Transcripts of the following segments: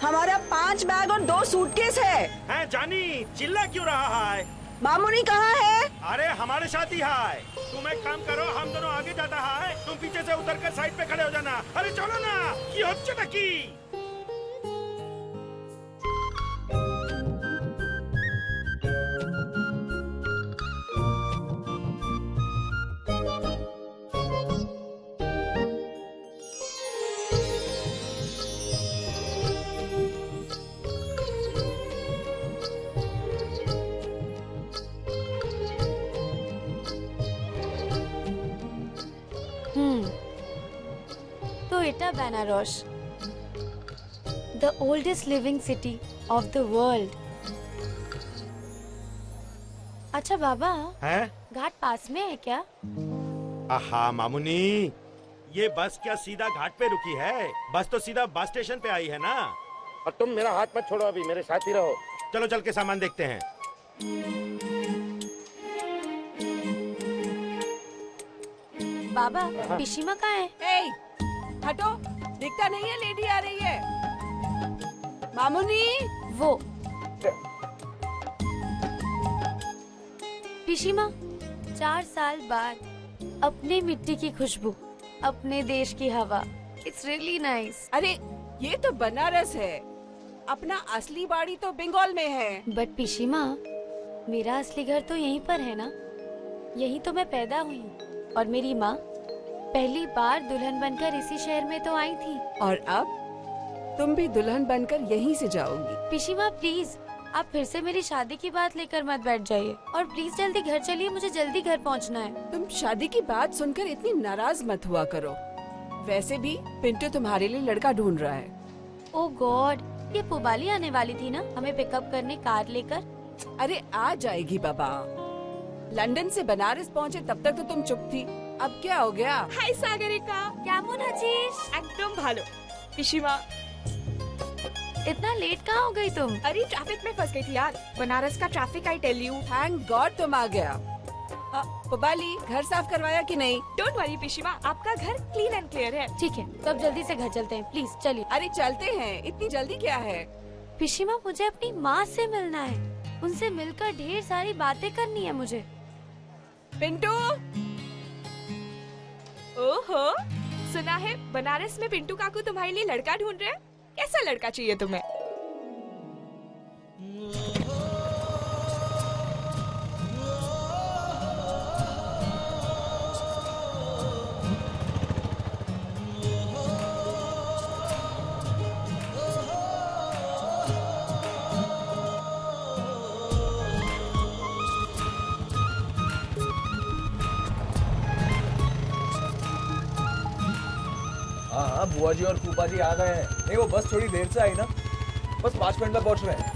हमारा 5 बैग और 2 सूटकेस है। हैं जानी, चिल्ला क्यों रहा है? मामूनी कहाँ है? अरे हमारे साथ ही है। तुम एक काम करो, हम दोनों आगे जाता है, तुम पीछे से उतर कर साइड पे खड़े हो जाना। अरे चलो ना, की हो चटकी। तो एटा Banaras, the oldest living city of the world. अच्छा बाबा, हैं? घाट पास में है क्या? आहा मामुनी, ये बस क्या सीधा घाट पे रुकी है? बस तो सीधा बस स्टेशन पे आई है ना। और तुम मेरा हाथ मत छोड़ो, अभी मेरे साथ ही रहो। चलो चल के सामान देखते हैं। बाबा, पिशीमा कहाँ है? ए, हटो, दिखता नहीं है लेडी आ रही है। मामूनी, वो पिशीमा, 4 साल बाद अपने मिट्टी की खुशबू, अपने देश की हवा। It's really nice. अरे ये तो बनारस है, अपना असली बाड़ी तो बंगाल में है। बट पिशीमा, मेरा असली घर तो यहीं पर है ना। यहीं तो मैं पैदा हुई हूँ और मेरी माँ पहली बार दुल्हन बनकर इसी शहर में तो आई थी। और अब तुम भी दुल्हन बनकर यहीं से जाओगी। पिशीमा प्लीज, आप फिर से मेरी शादी की बात लेकर मत बैठ जाइए और प्लीज जल्दी घर चलिए, मुझे जल्दी घर पहुंचना है। तुम शादी की बात सुनकर इतनी नाराज मत हुआ करो। वैसे भी पिंटू तुम्हारे लिए लड़का ढूंढ रहा है। ओह गॉड, ये पुबाली आने वाली थी ना हमें पिकअप करने कार लेकर। अरे आ जाएगी बाबा। लंदन से बनारस पहुँचे तब तक तो तुम चुप थी, अब क्या हो गया? हाय सागरिका, কেমন আছিস? एकदम भालो। पिशीमा, इतना लेट कहाँ हो गई तुम? अरे ट्रैफिक में फंस गई थी यार। बनारस का traffic, I tell you. Thank God तुम आ गया। पुबाली, घर साफ करवाया कि नहीं? डोंट वरी पिशीमा, आपका घर क्लीन एंड क्लियर है। ठीक है, तो अब जल्दी से घर चलते हैं, प्लीज चलिए। अरे चलते हैं, इतनी जल्दी क्या है? पिशीमा, मुझे अपनी माँ से मिलना है, उनसे मिलकर ढेर सारी बातें करनी है मुझे। पिंटू, ओहो, सुना है बनारस में पिंटू काकू तुम्हारे लिए लड़का ढूंढ रहे हैं। कैसा लड़का चाहिए तुम्हें? हाँ, बुआ जी और फूफा जी आ गए हैं। नहीं, वो बस थोड़ी देर से आई ना, बस 5 मिनट में पहुंच रहे हैं।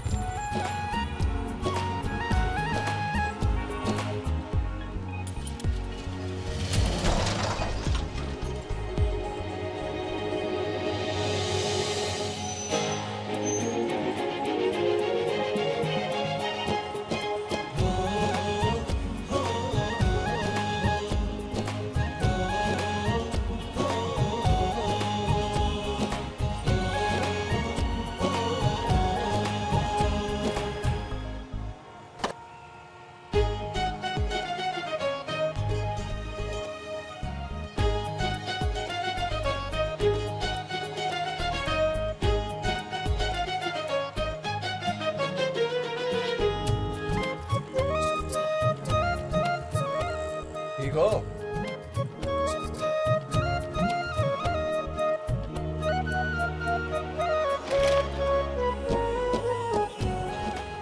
ठीक हो?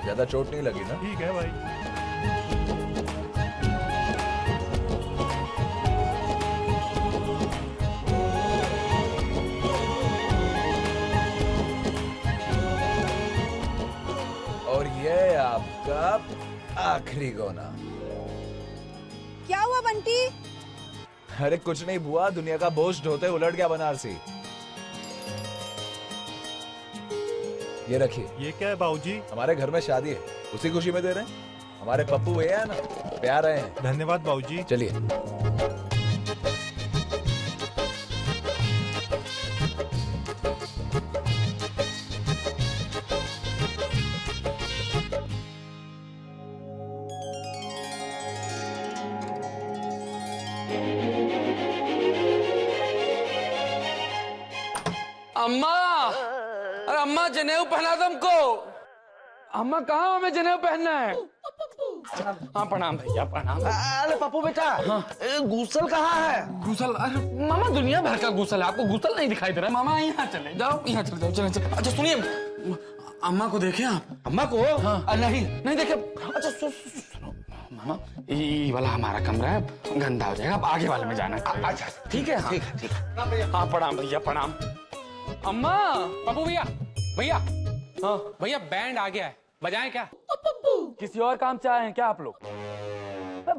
ज्यादा चोट नहीं लगी ना? ठीक है भाई। और ये आपका आखिरी गोना। क्या हुआ बंटी? अरे कुछ नहीं बुआ, दुनिया का बोझ ढोते उलट गया बनारसी। ये रखिए। ये क्या है बाबूजी? हमारे घर में शादी है, उसी खुशी में दे रहे हैं। हमारे पप्पू ये है ना, प्यार रहे हैं। धन्यवाद बाबूजी। चलिए। जनेऊ पहना दो हमको। अम्मा कहाँ हमें जनेऊ पहनना है? हाँ प्रणाम भैया प्रणाम। अरे पप्पू बेटा, हाँ। गूसल कहाँ है? गूसल? अरे मामा दुनिया भर का गूसल है, आपको गूसल नहीं दिखाई दे रहा है? मामा यहाँ चले जाओ, यहाँ चले जाओ, चले चले। अच्छा सुनिए, अम्मा को देखे आप? अम्मा को? हाँ। नहीं नहीं देखे। अच्छा सुनो मामा, ये वाला हमारा कमरा है, गंदा हो जाएगा, आप आगे वाले में जाना। अच्छा ठीक है, ठीक है, ठीक है। हाँ प्रणाम भैया प्रणाम। अम्मा। पप्पू भैया, भैया हाँ भैया बैंड आ गया है, बजाएं क्या? किसी और काम से आए हैं क्या आप लोग?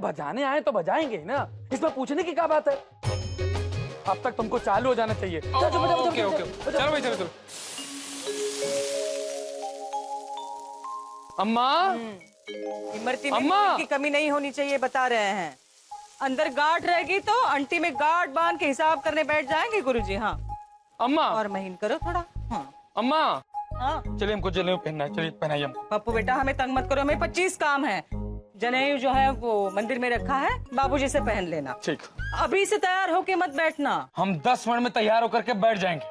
बजाने आए तो बजाएंगे ही ना, इसमें पूछने की क्या बात है? अब तक तुमको चालू हो जाना चाहिए। ओके ओके, चलो भाई चलो। अम्मा। इमरती में अम्मा की कमी नहीं होनी चाहिए, बता रहे हैं। अंदर गार्ड रहेगी तो अंटी में गार्ड बांध के हिसाब करने बैठ जाएंगे गुरुजी। हाँ अम्मा। और महीन करो थोड़ा। हाँ अम्मा। हाँ चलिए हमको जनेऊ पहनना है, चलिए पहनाइए हमको। पप्पू बेटा हमें तंग मत करो, हमें 25 काम है। जनेऊ जो है वो मंदिर में रखा है, बाबूजी से पहन लेना। ठीक। अभी से तैयार होके मत बैठना। हम 10 मिनट में तैयार होकर के बैठ जाएंगे।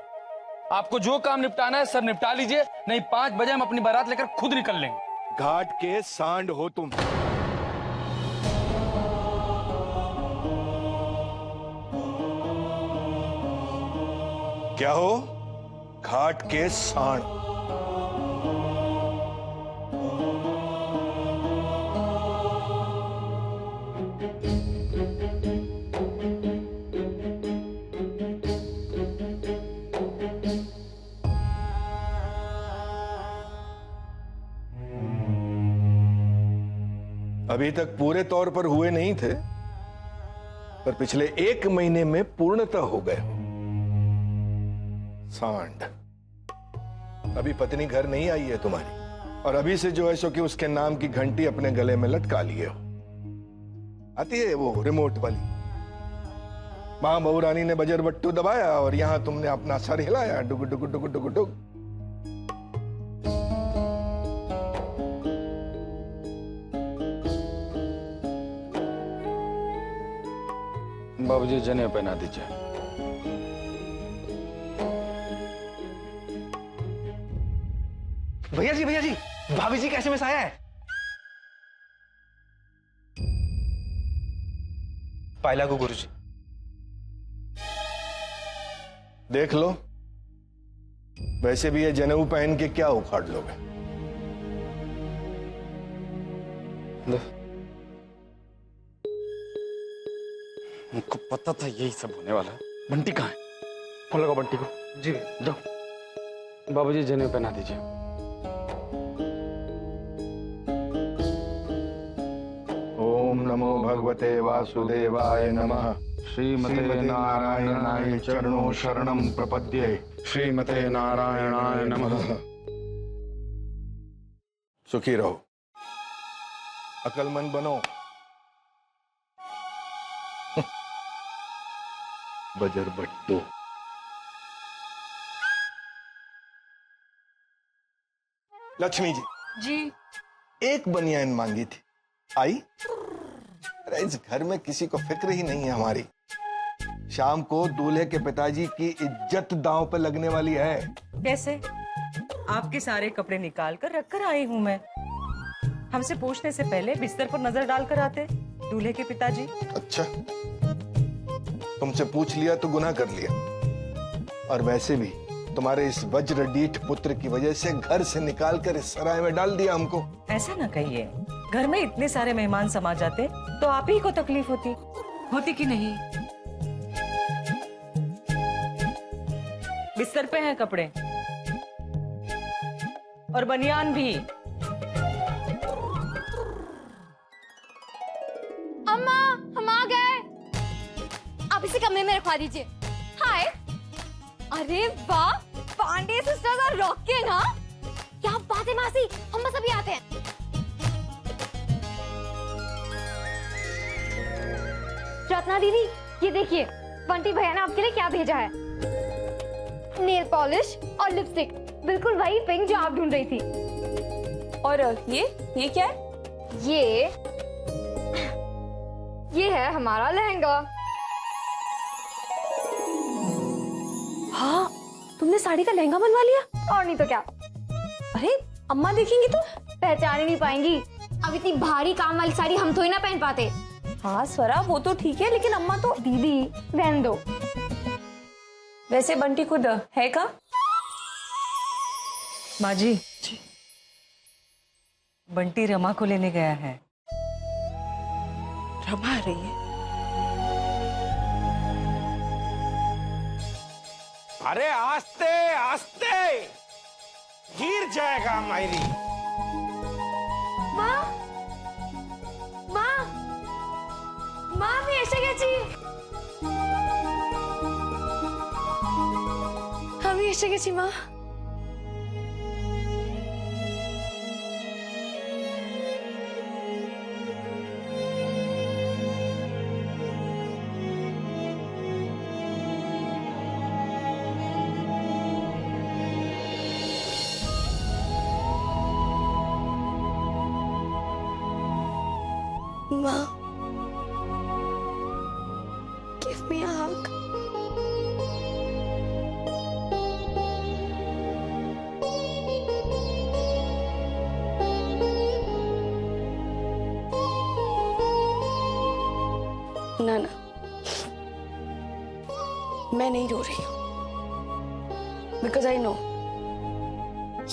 आपको जो काम निपटाना है सब निपटा लीजिए, नहीं 5 बजे हम अपनी बारात लेकर खुद निकल लेंगे। घाट के सांड हो तुम। क्या हो? घाट के सांड। अभी तक पूरे तौर पर हुए नहीं थे, पर पिछले 1 महीने में पूर्णतः हो गए। सांड। अभी पत्नी घर नहीं आई है तुम्हारी, और अभी से जो है सो कि उसके नाम की घंटी अपने गले में लटका लिए हो। आती है वो रिमोट वाली। मां बहू रानी ने बजर बट्टू दबाया और यहां तुमने अपना सर हिलाया, डुग डुग डुग डुग डुग। बाबूजी जनेऊ पहना दीजिए। भैया जी, भाभी जी कैसे में आया है? पायला को गुरुजी। देख लो, वैसे भी ये जनेऊ पहन के क्या उखाड़ लोगे? मुझको पता था यही सब होने वाला है। बंटी कहाँ है? फोन लगाओ बंटी को। जी जाओ। बाबूजी जनेऊ पहना दीजिए। ओम नमो भगवते वासुदेवाय नमः। श्रीमते नारायणाय चरणों शरणं प्रपद्ये। श्रीमते नारायणाय नमः। सुखी रहो, अकलमंद बनो। बजर बट्टू। लक्ष्मी जी जी एक बनियान मांगी थी, आई? अरे इस घर में किसी को फिक्र ही नहीं है हमारी। शाम को दूल्हे के पिताजी की इज्जत दांव पे लगने वाली है। कैसे? आपके सारे कपड़े निकाल कर रख कर आई हूँ मैं। हमसे पूछने से पहले बिस्तर पर नजर डालकर आते दूल्हे के पिताजी। अच्छा, तुमसे पूछ लिया तो गुनाह कर लिया। और वैसे भी तुम्हारे इस वज्रडीठ पुत्र की वजह से घर से निकालकर इस सराय में डाल दिया हमको। ऐसा ना कहिए, घर में इतने सारे मेहमान समा जाते तो आप ही को तकलीफ होती कि नहीं? बिस्तर पे हैं कपड़े और बनियान भी। अम्मा हम आ गए। आप इसे कमरे में रखवा दीजिए। हाय। अरे वाह, पांडे सिस्टर्स आर रॉकिंग। हाँ क्या बात है मासी, हम बस अभी आते हैं। रत्ना दीदी ये देखिए, बंटी भैया ने आपके लिए क्या भेजा है। नेल पॉलिश और लिपस्टिक, बिल्कुल वही पिंक जो आप ढूंढ रही थी। और ये क्या है? ये है हमारा लहंगा। हाँ, तुमने साड़ी का लहंगा बनवा लिया? और नहीं तो क्या, अरे अम्मा देखेंगी तो पहचान ही नहीं पाएंगी। अब इतनी भारी काम वाली साड़ी हम थोड़ी ना पहन पाते। हाँ स्वरा वो तो ठीक है, लेकिन अम्मा तो। दीदी रहने दो। वैसे बंटी खुद है का? माँ जी, बंटी रमा को लेने गया है। रमा आ रही है? अरे आस्ते आस्ते, गिर जाएगा मायरी। माँ माँ माँ मी ऐसे घ्यायची। आम्ही ऐसे घ्यायची माँ। माँ, give me a hug. ना ना, मैं नहीं रो रही हूँ, because I know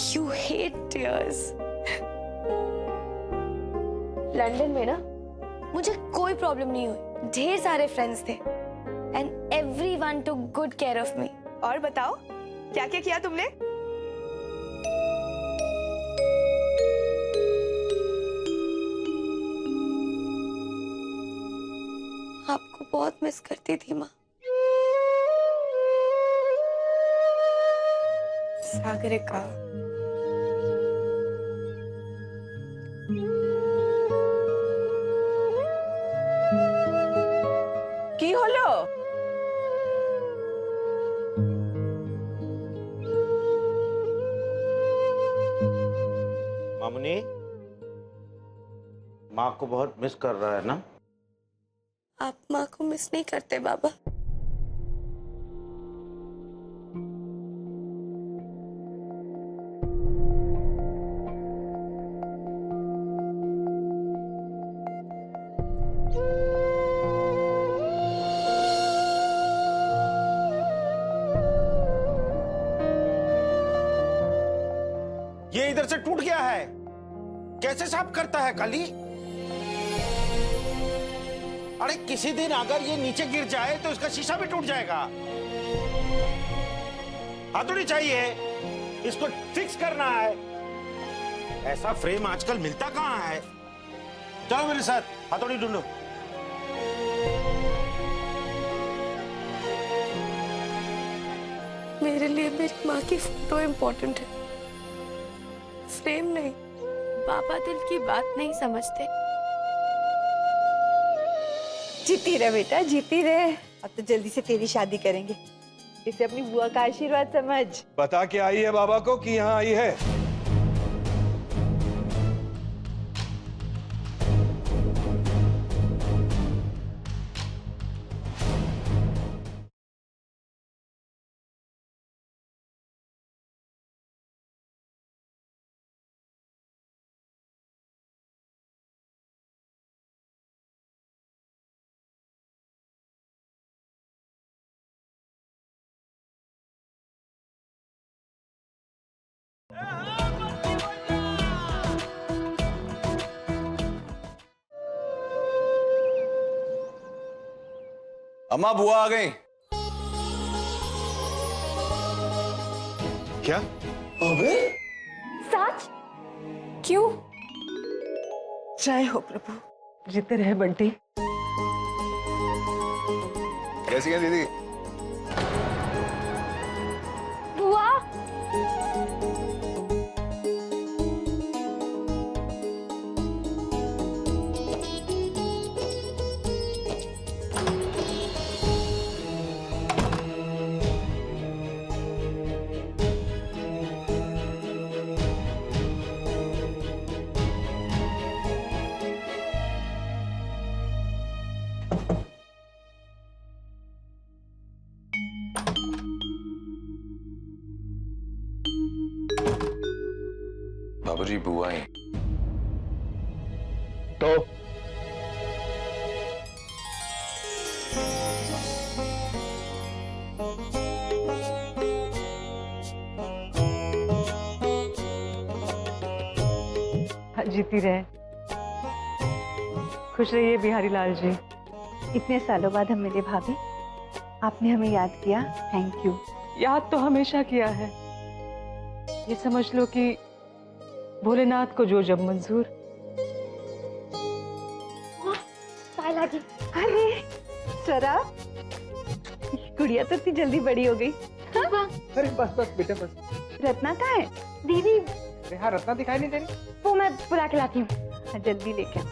you hate tears. London में ना मुझे कोई प्रॉब्लम नहीं हुई, ढेर सारे फ्रेंड्स थे and everyone took good care of me. और बताओ क्या क्या किया तुमने? आपको बहुत मिस करती थी माँ। सागरिका, কি হলো? मामुनी, माँ को बहुत मिस कर रहा है ना? आप माँ को मिस नहीं करते बाबा? ये इधर से टूट गया है, कैसे साफ करता है काली? अरे किसी दिन अगर ये नीचे गिर जाए तो इसका शीशा भी टूट जाएगा। हथौड़ी चाहिए, इसको फिक्स करना है। ऐसा फ्रेम आजकल मिलता कहाँ है? चलो मेरे साथ, हथौड़ी ढूंढो। मेरे लिए मेरी माँ की फोटो इम्पोर्टेंट है, फ्रेम नहीं। पापा दिल की बात नहीं समझते। जीती रहे बेटा, जीती रहे। अब तो जल्दी से तेरी शादी करेंगे। इसे अपनी बुआ का आशीर्वाद समझ। बता के आई है बाबा को कि यहाँ आई है। अम्मा बुआ आ गई। क्या? अबे सच? क्यों? जय हो प्रभु। जीते रहे बंटी। कैसी है दीदी? बुआ बाबूजी बुआ ही तो जीती रहे। खुश रहिए बिहारी लाल जी। इतने सालों बाद हम मिले भाभी, आपने हमें याद किया, थैंक यू। याद तो हमेशा किया है, ये समझ लो कि भोलेनाथ को जो जब मंजूर। अरे स्वरा, गुड़िया तो इतनी जल्दी बड़ी हो गई। हाँ? अरे बस बस बेटा बस। रत्ना कहाँ है? दीदी हाँ, रत्ना दिखाई नहीं दे रही। वो मैं बुला के लाती हूँ। हाँ, जल्दी लेके आओ।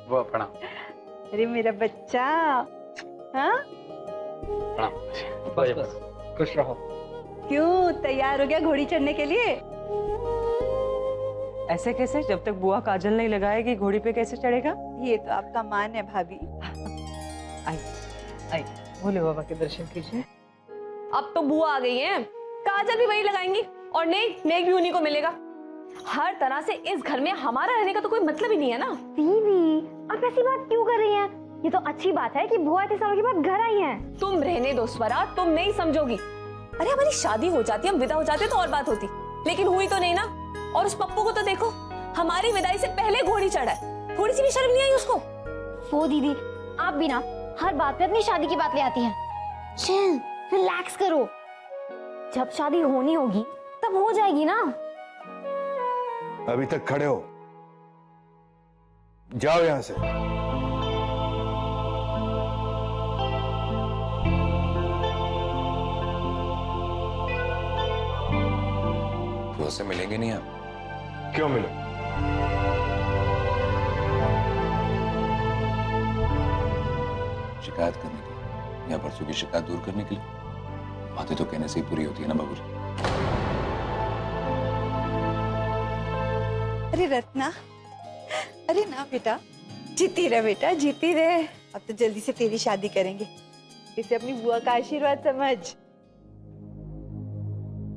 वो प्रणाम। अरे मेरा बच्चा, हाँ? प्रणाम। बस बस, खुश रहो। क्यों, तैयार हो गया घोड़ी चढ़ने के लिए? ऐसे कैसे? जब तक बुआ काजल नहीं लगाएगी घोड़ी पे कैसे चढ़ेगा? ये तो आपका मान है भाभी। आई आई, भोले बाबा के दर्शन कीजिए। अब तो बुआ आ गई है, काजल भी वही लगाएंगी और नेक भी उन्हीं को मिलेगा। हर तरह से इस घर में हमारा रहने का तो कोई मतलब ही नहीं है ना। दीदी आप ऐसी बात क्यों कर रही हैं? ये तो अच्छी बात है कि बुआ इतने सालों के बाद घर आई हैं। तुम रहने दो स्वरा, तुम नहीं समझोगी। अरे हमारी शादी हो जाती, हम विदा हो जाते तो और बात होती, लेकिन हुई तो नहीं ना। और उस पप्पू को तो देखो, हमारी विदाई से पहले घोड़ी चढ़ा है। थोड़ी सी भी शर्म नहीं आई उसको? वो दीदी आप भी ना हर बात पे अपनी शादी की बात ले आती हैं। चिल, रिलैक्स करो। जब शादी होनी होगी तब हो जाएगी ना। अभी तक खड़े हो, जाओ यहां से। बुआ से मिलेंगे नहीं आप? क्यों मिलो? शिकायत करने के लिए या परसों की शिकायत दूर करने के लिए? बातें तो कहने से ही पूरी होती है ना बाबूजी। अरे रत्ना, अरे ना बेटा, जीती रहे बेटा, जीती रहे। अब तो जल्दी से तेरी शादी करेंगे, इसे अपनी बुआ का आशीर्वाद समझ।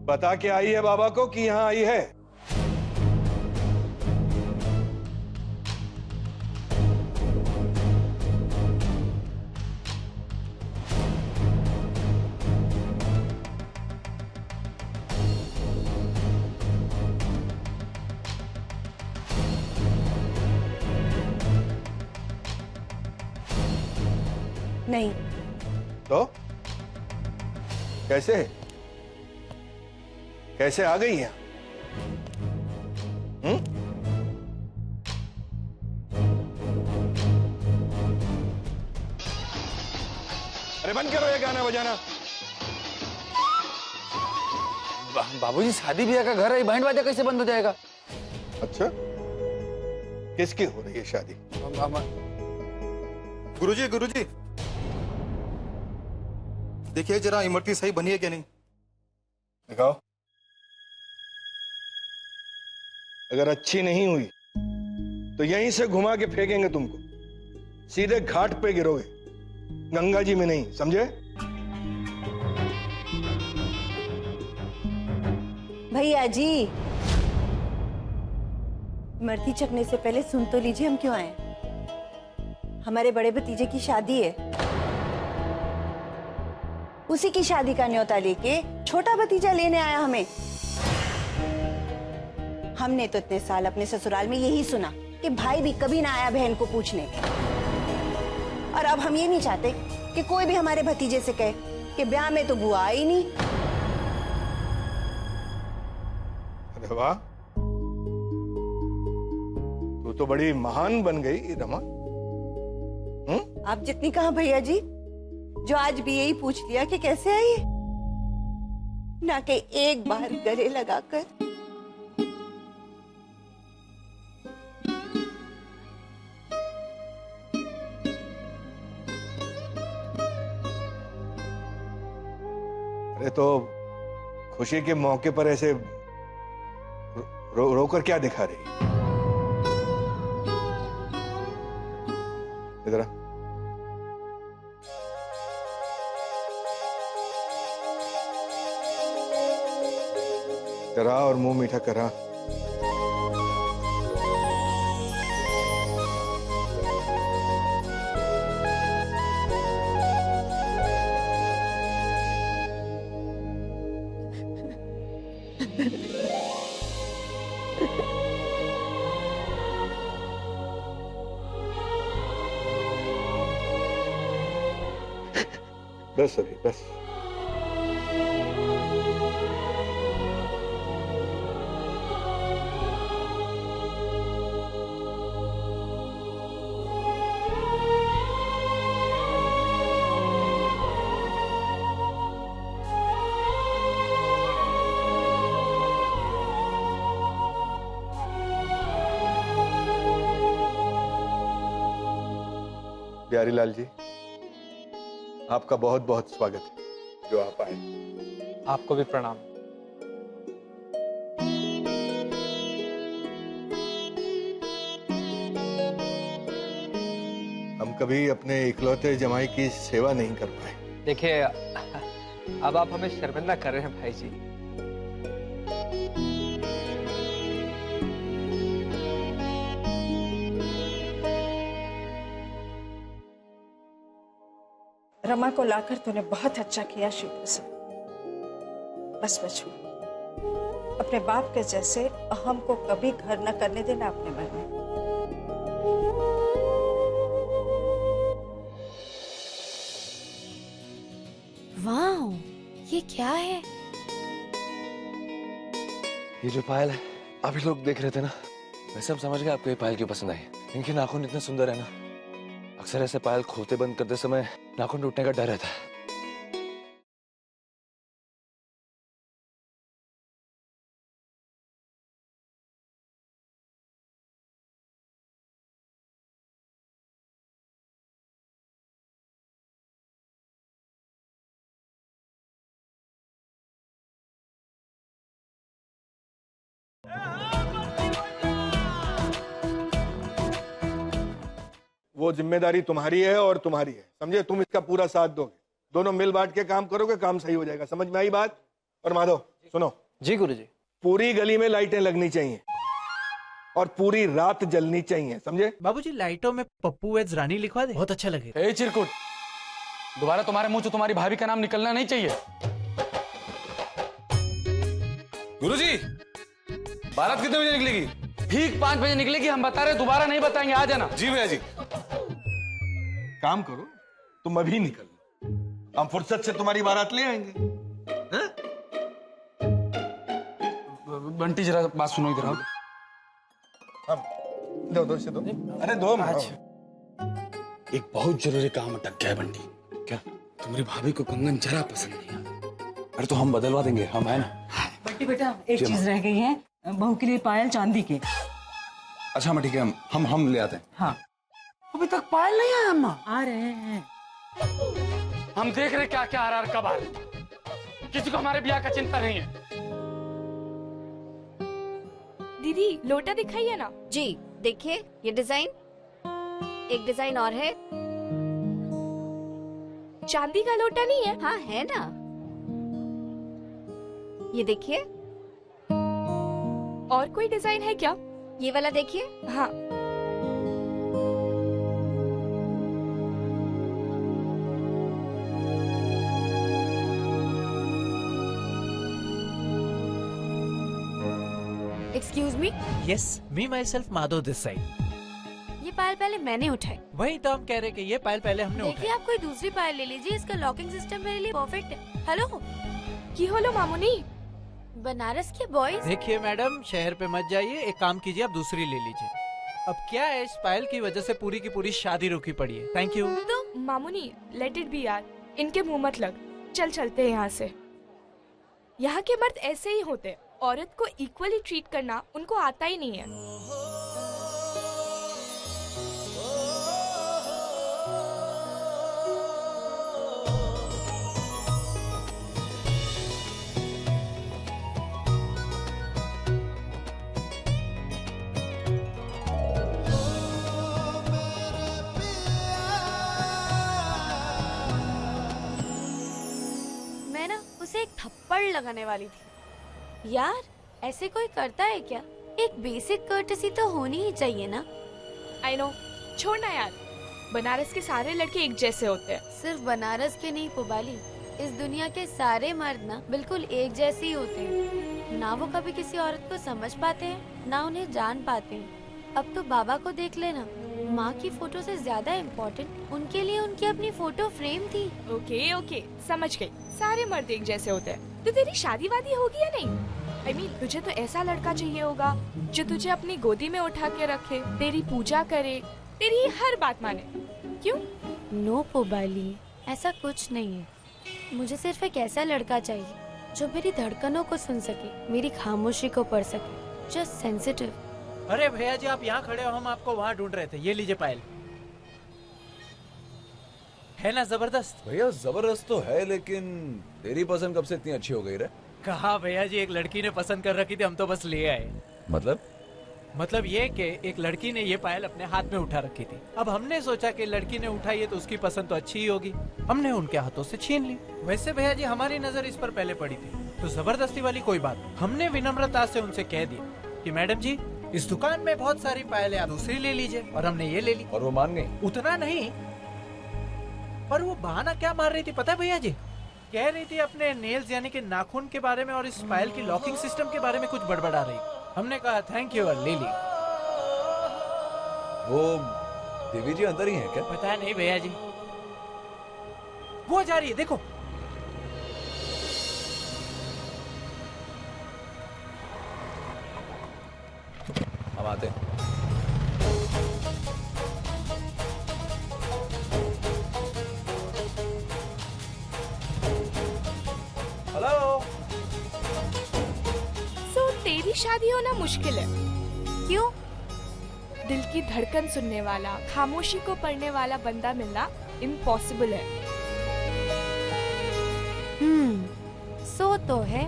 बता के आई है बाबा को कि यहां आई है? नहीं। तो कैसे कैसे आ गई यहाँ? अरे बंद करो ये गाना बजाना। बाबूजी शादी ब्याह का घर है, बैंड बाजा कैसे बंद हो जाएगा? अच्छा, किसकी हो रही है शादी? गुरुजी गुरुजी, देखिए जरा इमरती सही बनी है क्या नहीं? दिखाओ। अगर अच्छी नहीं हुई तो यहीं से घुमा के फेंकेंगे तुमको, सीधे घाट पे गिरोगे, गंगा जी में नहीं, समझे? भैया जी, मर्ती चखने से पहले सुन तो लीजिए हम क्यों आए। हमारे बड़े भतीजे की शादी है, उसी की शादी का न्योता लेके छोटा भतीजा लेने आया हमें। हमने तो इतने साल अपने ससुराल में यही सुना कि भाई भी कभी ना आया बहन को पूछने, और अब हम ये नहीं चाहते कि कोई भी हमारे भतीजे से कहे कि ब्याह में तो बुआ आई नहीं। अरे वाह, तू तो बड़ी महान बन गई रमा। आप जितनी कहा भैया जी, जो आज भी यही पूछ लिया कि कैसे आई, ना कि एक बार गले लगाकर। अरे तो खुशी के मौके पर ऐसे रोकर क्या दिखा रही? इधर आ। करा और मुंह मीठा करा। बस अभी बस। प्यारी लाल जी, आपका बहुत बहुत स्वागत है जो आप आए। आपको भी प्रणाम। हम कभी अपने इकलौते जमाई की सेवा नहीं कर पाए। देखिए, अब आप हमें शर्मिंदा कर रहे हैं भाई जी। रमा को लाकर तूने बहुत अच्छा किया शिव प्रसाद। बस बच्चों, अपने बाप के जैसे अहम को कभी घर न करने देना अपने मन में। वाह, ये क्या है? ये जो पायल है, अभी लोग देख रहे थे ना, वैसे हम समझ गए आपको ये पायल क्यों पसंद आई। इनके नाखून इतने सुंदर है ना, अक्सर ऐसे पायल खोलते बंद करते समय नाखून टूटने का डर रहता है। वो जिम्मेदारी तुम्हारी है और तुम्हारी है, समझे? तुम इसका पूरा साथ दोगे, दोनों मिल बांट के काम करोगे, काम सही हो जाएगा। समझ में आई बात? और माधव सुनो। जी गुरुजी। पूरी गली में लाइटें लगनी चाहिए और पूरी रात जलनी चाहिए, समझे? बाबूजी, लाइटों में पप्पू वेज रानी लिखवा दे, बहुत अच्छा लगेगा। ए चिरकुट, दोबारा तुम्हारे मुंह से तुम्हारी भाभी का नाम निकलना नहीं चाहिए। गुरुजी, बारात कितने बजे निकलेगी? ठीक 5 बजे निकलेगी। हम बता रहे, दोबारा नहीं बताएंगे, आ जाना। जी भैया जी। काम करो, तुम अभी निकल, हम फुर्सत से तुम्हारी बारात ले आएंगे। बंटी जरा बात सुनो इधर। हम दो इसे दो। अरे दो। एक बहुत जरूरी काम अटक गया है बंटी। क्या? तुम्हारी भाभी को कंगन जरा पसंद नहीं आता। अरे तो हम बदलवा देंगे, हम है ना। बंटी बेटा, एक चीज रह गई है, बहू के लिए पायल चांदी के। अच्छा ठीक है, हम ले आते हैं। हाँ, अभी तक पायल नहीं आया अम्मा। आ रहे हैं। हम देख रहे क्या क्या आ रहा है, कब आ रहे। किसी को हमारे ब्याह का चिंता नहीं है। दीदी लोटा दिखाइए ना। जी देखिए, ये डिजाइन, एक डिजाइन और है। चांदी का लोटा नहीं है? हाँ है ना, ये देखिए। और कोई डिजाइन है क्या? ये वाला देखिए। हाँ। Excuse me. Yes, me my self Madhav this side. ये पायल पहले मैंने उठाई। वही तो हम कह रहे कि ये पायल पहले हमने देखिए, उठाई। आप कोई दूसरी पायल ले लीजिए, इसका लॉकिंग सिस्टम मेरे लिए परफेक्ट है। हेलो, की होलो मामुनी? बनारस के बॉयज। देखिए मैडम, शहर पे मत जाइए, एक काम कीजिए, आप दूसरी ले लीजिए। अब क्या है, इस पायल की वजह से पूरी की पूरी शादी रुकी पड़ी है। Thank you. तो मामुनी, लेट इट बी यार, इनके मुंह मत लग। चल चलते हैं यहाँ से। यहाँ के मर्द ऐसे ही होते, औरत को इक्वली ट्रीट करना उनको आता ही नहीं है। मैं ना उसे एक थप्पड़ लगाने वाली थी। यार ऐसे कोई करता है क्या? एक बेसिक कर्टेसी तो होनी ही चाहिए ना। आई नो, छोड़ ना यार, बनारस के सारे लड़के एक जैसे होते हैं। सिर्फ बनारस के नहीं पुबाली, इस दुनिया के सारे मर्द ना बिल्कुल एक जैसे ही होते हैं। ना वो कभी किसी औरत को समझ पाते हैं, ना उन्हें जान पाते हैं। अब तो बाबा को देख लेना, माँ की फोटो से ज्यादा इम्पोर्टेंट उनके लिए उनकी अपनी फोटो फ्रेम थी। ओके ओके, समझ गई, सारे मर्द एक जैसे होते हैं। तो तेरी शादी वादी होगी या नहीं? I mean, तुझे तो ऐसा लड़का चाहिए होगा जो तुझे अपनी गोदी में उठा के रखे, तेरी पूजा करे, तेरी हर बात माने। क्यों? नो पुबाली, ऐसा कुछ नहीं है। मुझे सिर्फ एक ऐसा लड़का चाहिए जो मेरी धड़कनों को सुन सके, मेरी खामोशी को पढ़ सके, जस्ट सेंसिटिव। अरे भैया जी, आप यहाँ खड़े हो, हम आपको वहाँ ढूंढ रहे थे। ये लीजिए पायल। है ना जबरदस्त? भैया जबरदस्त तो है, लेकिन तेरी पसंद कब से इतनी अच्छी हो गई रे? कहा भैया जी, एक लड़की ने पसंद कर रखी थी, हम तो बस ले आए। मतलब ये कि एक लड़की ने ये पायल अपने हाथ में उठा रखी थी। अब हमने सोचा कि लड़की ने उठाई है तो उसकी पसंद तो अच्छी ही होगी, हमने उनके हाथों से छीन ली। वैसे भैया जी, हमारी नजर इस पर पहले पड़ी थी, तो जबरदस्ती वाली कोई बात नहीं। हमने विनम्रता से उनसे कह दिया कि मैडम जी, इस दुकान में बहुत सारी पायलें, आप दूसरी ले लीजिए। और हमने ये ले ली। और वो मान गई? उतना नहीं, पर वो बहाना क्या मार रही थी पता है भैया जी? कह रही थी अपने नेल्स यानी कि नाखून के बारे में और इस पायल की लॉकिंग सिस्टम के बारे में कुछ बड़बड़ा रही। हमने कहा थैंक यू और ले ली। वो देवी जी अंदर ही है क्या? पता नहीं भैया जी, वो जा रही है, देखो। हम आते हैं। हेलो। सो तेरी शादी होना मुश्किल है। क्यों? दिल की धड़कन सुनने वाला, खामोशी को पढ़ने वाला बंदा मिलना इम्पॉसिबल है। सो तो है।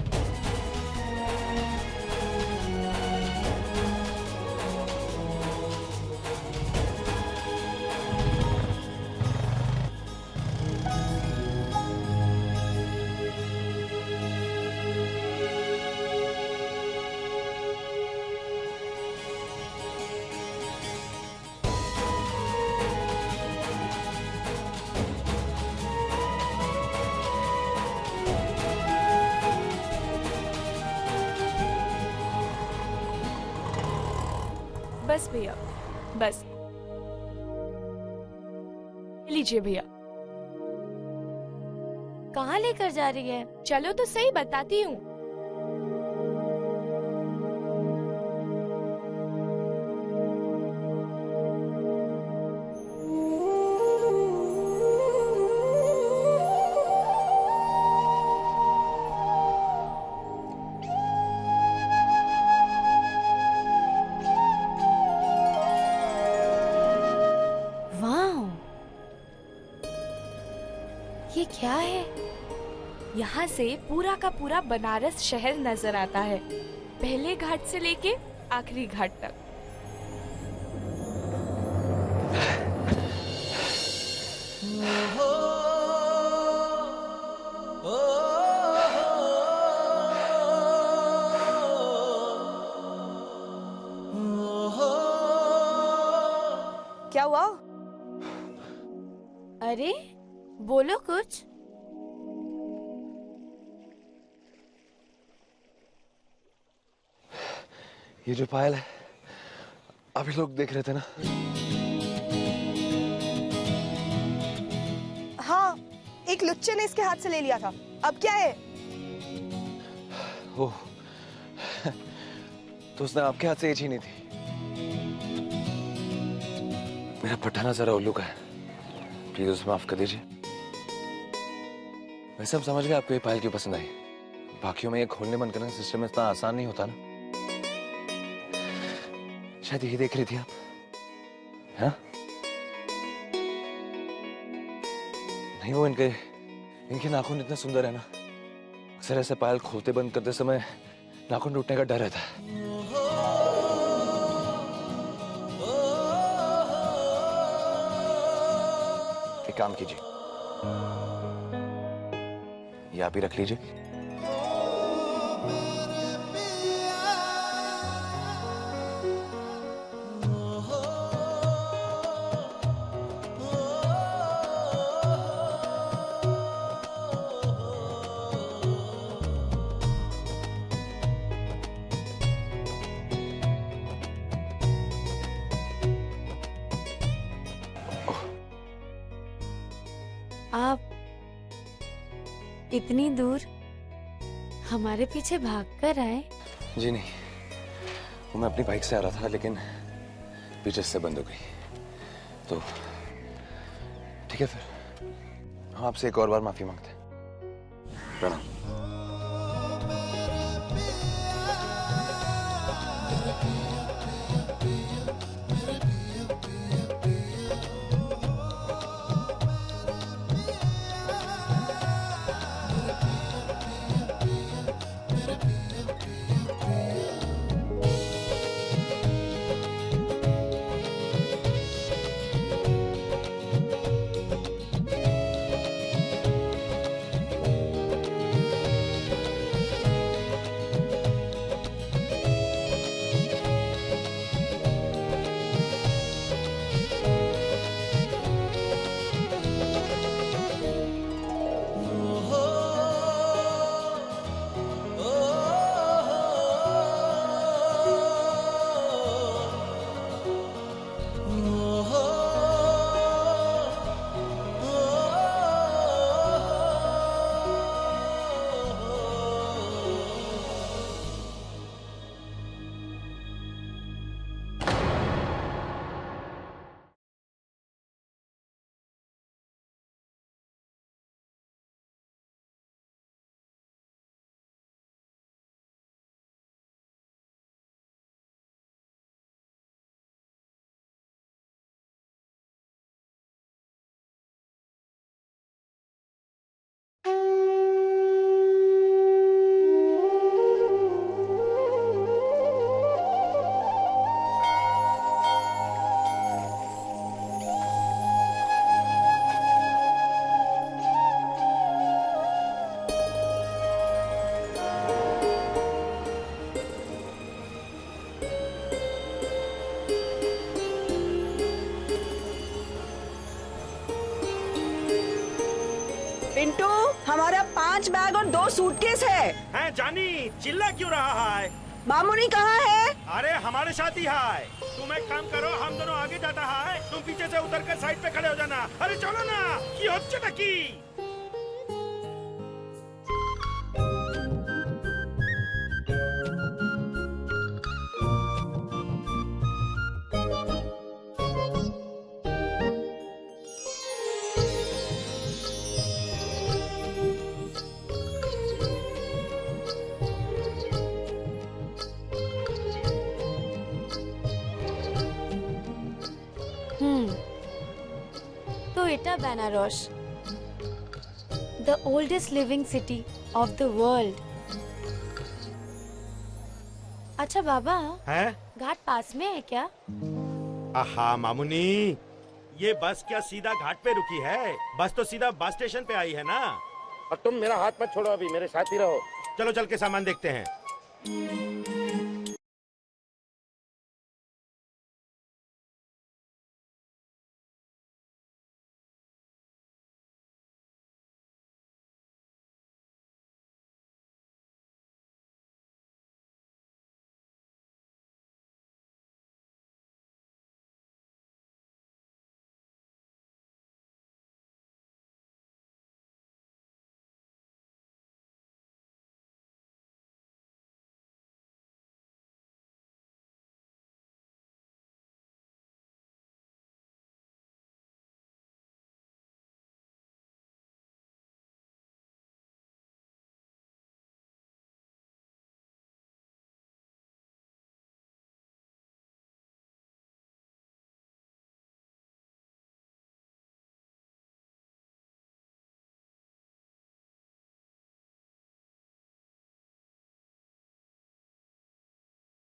बस भैया, बस लीजिए भैया। कहाँ लेकर जा रही है? चलो तो सही, बताती हूँ। ये क्या है? यहाँ से पूरा का पूरा बनारस शहर नजर आता है, पहले घाट से लेके आखिरी घाट तक। क्या हुआ? अरे बोलो कुछ। ये जो पायल है, अभी लोग देख रहे थे ना? हाँ, एक लुच्चे ने इसके हाथ से ले लिया था। अब क्या है? ओह, तो उसने आपके हाथ से ये छीनी थी। मेरा पठाना जरा उल्लू का है, प्लीज उसे माफ कर दीजिए। वैसे हम समझ गए आपको ये पायल क्यों पसंद आई। बाकियों में ये खोलने बंद करने का सिस्टम इतना आसान नहीं होता ना। शायद यही देख रही थी आप, हाँ? नहीं, वो इनके नाखून इतने सुंदर है ना, अक्सर ऐसे पायल खोलते बंद करते समय नाखून टूटने का डर रहता है। एक काम कीजिए, ये आप ही रख लीजिए। आप इतनी दूर हमारे पीछे भागकर आए? जी नहीं, वो मैं अपनी बाइक से आ रहा था लेकिन पीछे से बंद हो गई, तो ठीक है फिर हम आपसे एक और बार माफी मांगते हैं। प्रणाम। पिंटू, हमारा 5 बैग और 2 सूटकेस है। हैं जानी, चिल्ला क्यों रहा है? मामूनी कहाँ है? अरे हमारे साथ ही है। तुम एक काम करो, हम दोनों आगे जाता है, तुम पीछे से उतर कर साइड पे खड़े हो जाना। अरे चलो ना, ये हो चटकी। Toyota Benarosh, the oldest living city of the world. अच्छा बाबा, हैं? घाट पास में है क्या? आहा मामुनी, ये बस क्या सीधा घाट पे रुकी है? बस तो सीधा बस स्टेशन पे आई है ना। और तुम मेरा हाथ मत छोड़ो, अभी मेरे साथ ही रहो। चलो चल के सामान देखते हैं।